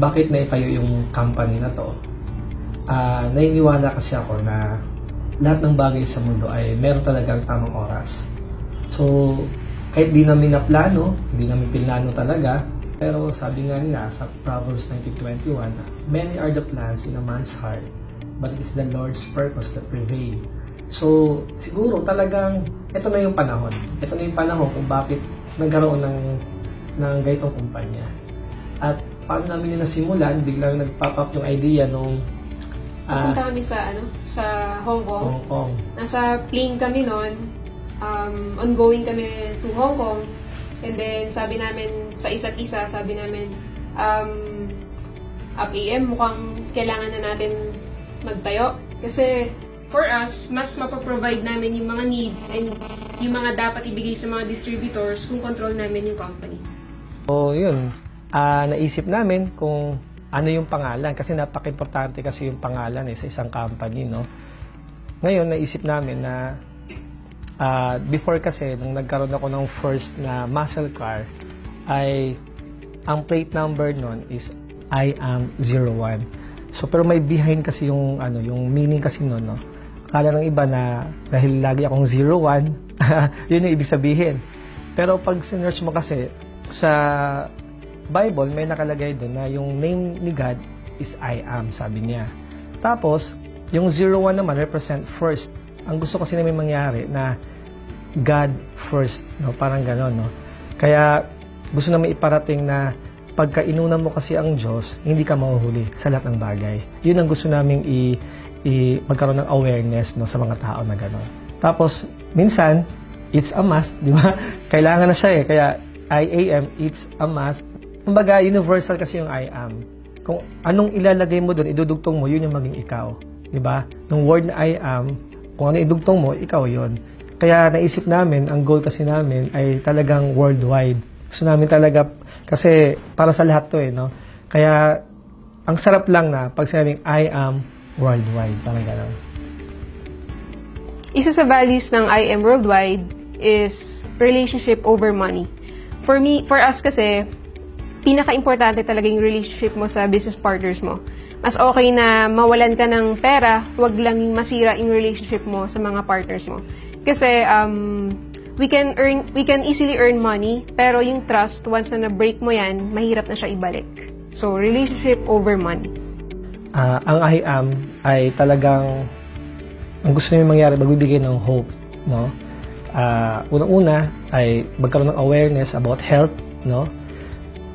bakit naipayo yung company na to, naniniwala kasi ako na lahat ng bagay sa mundo ay meron talagang tamang oras. So, kahit di namin naplano, hindi namin pinlano talaga, pero sabi nga nila sa Proverbs 19:21, many are the plans in a man's heart, but it is the Lord's purpose that prevail. So, siguro talagang ito na yung panahon. Ito na yung panahon kung bakit nagkaroon ng ganitong kumpanya. At paano namin yung nasimulan, biglang nag-pop up yung idea nung Pupunta kami sa Hong Kong. Hong Kong. Nasa plane kami noon. Ongoing kami to Hong Kong. And then, sabi namin sa isa't isa, AM, mukhang kailangan na natin magtayo. Kasi, for us, mas mapaprovide namin yung mga needs and yung mga dapat ibigay sa mga distributors kung control namin yung company. So, yun. Naisip namin kung ano yung pangalan. Kasi napaka-importante kasi yung pangalan sa isang company, no? Ngayon, naisip namin na before kasi, nung nagkaroon ako ng first na muscle car, ay ang plate number nun is I am 01. So, pero may behind kasi yung, yung meaning kasi nun, no? Akala ng iba na dahil lagi akong 01, yun yung ibig sabihin. Pero pag sinearch mo kasi, sa Bible, may nakalagay doon na yung name ni God is I am, sabi niya. Tapos, yung 01 naman represent first. Ang gusto kasi namin mangyari na God first, no? Parang gano'n, no? Kaya, gusto namin iparating na pagka inunan mo kasi ang Diyos, hindi ka mahuhuli sa lahat ng bagay. Yun ang gusto namin magkaroon ng awareness, no, sa mga tao na gano'n. Tapos, minsan, it's a must, di ba? Kailangan na siya Kaya, I am, it's a must. Kumbaga, universal kasi yung I am. Kung anong ilalagay mo doon, idudugtong mo, yun yung maging ikaw. Diba? Nung word na I am, kung ano idugtong mo, ikaw yun. Kaya naisip namin, ang goal kasi namin ay talagang worldwide. Gusto namin talaga, kasi para sa lahat to no? Kaya, ang sarap lang na pag sinabing I am worldwide. Parang gano'n. Isa sa values ng I am worldwide is relationship over money. For us kasi, pinaka-importante talaga yung relationship mo sa business partners mo. Mas okay na mawalan ka ng pera, wag lang masira yung relationship mo sa mga partners mo. Kasi we can easily earn money, pero yung trust, once na na-break mo yan, mahirap na siya ibalik. So, relationship over money. Ang I am ay talagang ang gusto niyo mangyari, magbibigay ng hope, no? Unang-una ay magkaroon ng awareness about health, no?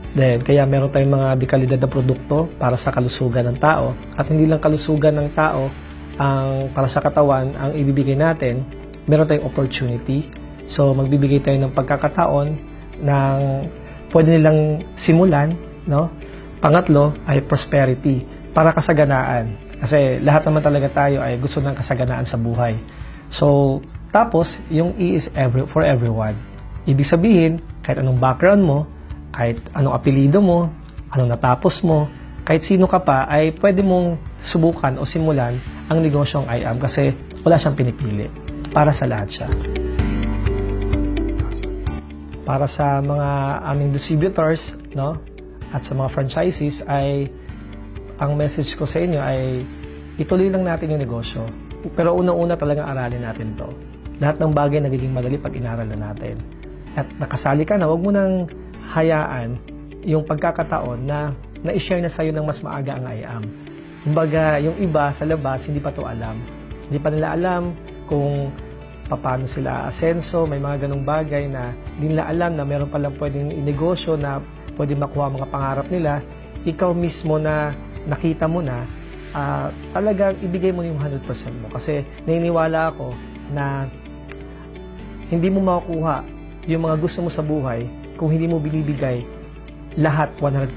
Then, kaya meron tayong mga dekalidad na produkto para sa kalusugan ng tao. At hindi lang kalusugan ng tao ang para sa katawan ang ibibigay natin, meron tayong opportunity. So, magbibigay tayo ng pagkakataon ng pwede nilang simulan, no? Pangatlo ay prosperity, para kasaganaan. Kasi lahat naman talaga tayo ay gusto ng kasaganaan sa buhay. So, tapos, yung E is for everyone. Ibig sabihin, kahit anong background mo, kahit anong apelido mo, anong natapos mo, kahit sino ka pa, ay pwede mong subukan o simulan ang negosyong I am kasi wala siyang pinipili. Para sa lahat siya. Para sa mga aming distributors, no, at sa mga franchisees, ay ang message ko sa inyo ay ituloy lang natin yung negosyo. Pero unang-una talagang aralin natin to. Lahat ng bagay nagiging madali pag inaral na natin. At nakasali ka na, huwag mo nang hayaan yung pagkakataon na na-share na sa'yo ng mas maaga ang I am. Kumbaga, yung iba sa labas, hindi pa to alam. Hindi pa nila alam kung paano sila asenso, may mga ganong bagay na hindi nila alam na meron palang pwedeng inegosyo na pwede makuha mga pangarap nila. Ikaw mismo na nakita mo na, talagang ibigay mo yung 100% mo. Kasi naniniwala ako na hindi mo makukuha yung mga gusto mo sa buhay kung hindi mo binibigay lahat 100%,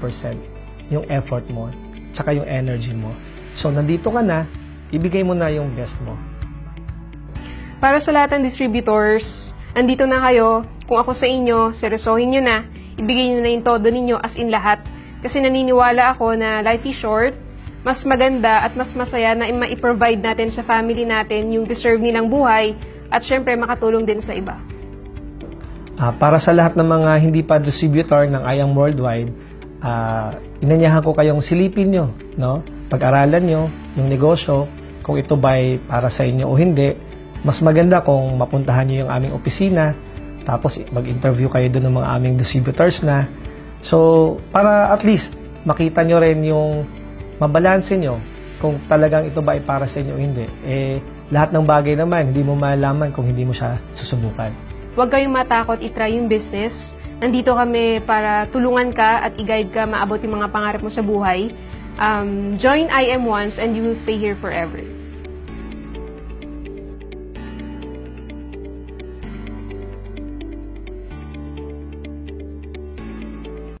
yung effort mo, tsaka yung energy mo. So, nandito ka na, ibigay mo na yung best mo. Para sa lahat ng distributors, andito na kayo. Kung ako sa inyo, seryosohin nyo na. Ibigay nyo na yung todo ninyo as in lahat. Kasi naniniwala ako na life is short, mas maganda at mas masaya na ma-provide natin sa family natin yung deserve nilang buhay at syempre makatulong din sa iba. Para sa lahat ng mga hindi pa distributor ng I am Worldwide, inanyahan ko kayong silipin nyo, no? Pag-aralan nyo yung negosyo, kung ito ba'y para sa inyo o hindi. Mas maganda kung mapuntahan nyo yung aming opisina, tapos mag-interview kayo doon ng mga aming distributors na. So, para at least makita nyo rin yung mabalanse nyo kung talagang ito ba ay para sa inyo o hindi. Lahat ng bagay naman, hindi mo malalaman kung hindi mo siya susubukan. Huwag kayong matakot i-try yung business. Nandito kami para tulungan ka at i-guide ka maabot yung mga pangarap mo sa buhay. Join IM once and you will stay here forever.